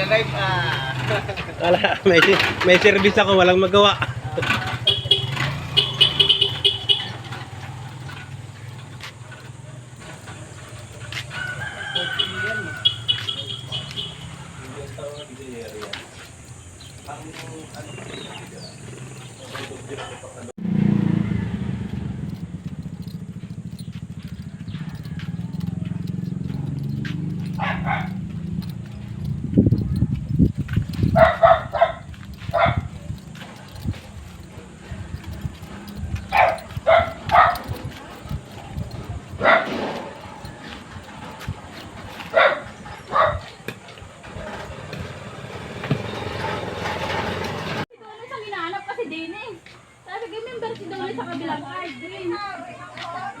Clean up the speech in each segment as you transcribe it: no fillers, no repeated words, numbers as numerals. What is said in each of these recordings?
Nagla-live Wala, may service ako, walang magawa. Sabi ko, member si Dolly sa kabilang card. Green.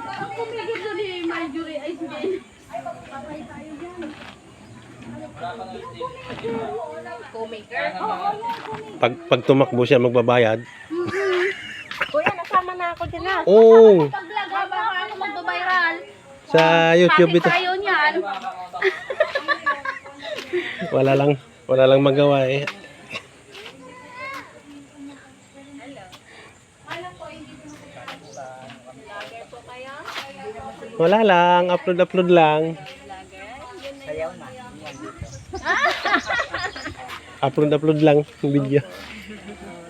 Ang kumigil doon ni Marjorie ay si Jen. Ay, magpapay tayo dyan. Co-maker? Oo, Pag tumakbo siya, magbabayad. Kuya, nasama na ako dyan na. Oo, Paglaga ba ako magbabiral? sa YouTube ito. Tayo niyan. Wala lang magawa eh. Wala lang, upload lang. Upload lang yung video.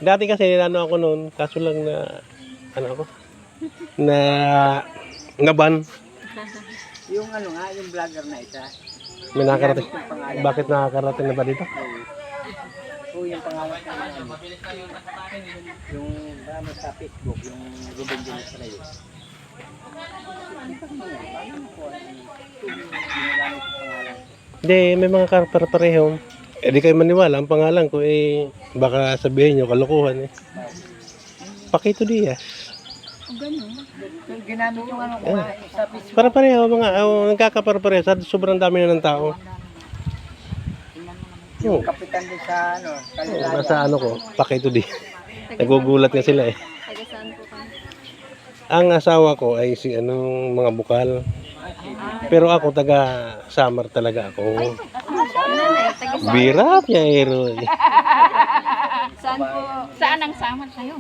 Dati kasi nilano ako noon, kaso lang na na ngaban. Yung ano nga, yung vlogger na isa. May nakakarating. Bakit nakakarating na ba dito? Oo, yung pangalan ko. Yung ano sa Facebook, yung Ruben de Israel. Hindi, may mga pareho. Eh di kayo maniwala, ang pangalan ko eh baka sabihin nyo kalokohan eh. Pakito Diaz. Yung ginamit yung ano ko nga, sa Facebook. Para-pareho mga, nagkakapare-pareho. Sobrang dami na ng tao. Yung kapitan din sa ano, Kalilaga. Nasa ano ko, Pakito Diaz. Nagugulat nga sila eh. Taga saan po ka? Ang asawa ko ay si anong mga bukal. Pero ako taga Samar talaga ako. Birat niya ero. Saan po? Saan ang samar sa'yo?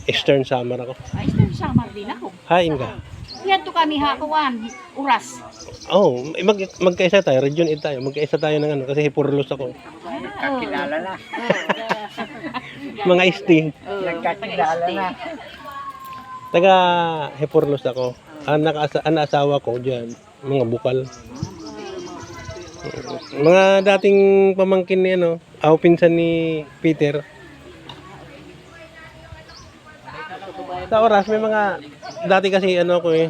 Eastern Samar ako. Ay, saan samar din ako. Hain ka. Yan to kami hakuan. Uras. Oh, magkaisa tayo, region 8 tayo. Magkaisa tayo ng ano kasi Hipurlos ako. Nagkakilala na. Mga isting. Nagkakilala na. Taga Hipurlos ako. Ang asawa ko diyan, mga bukal. Mga dating pamangkin ni ano, pinsan ni Peter. Sa oras may mga dati kasi ano ako eh.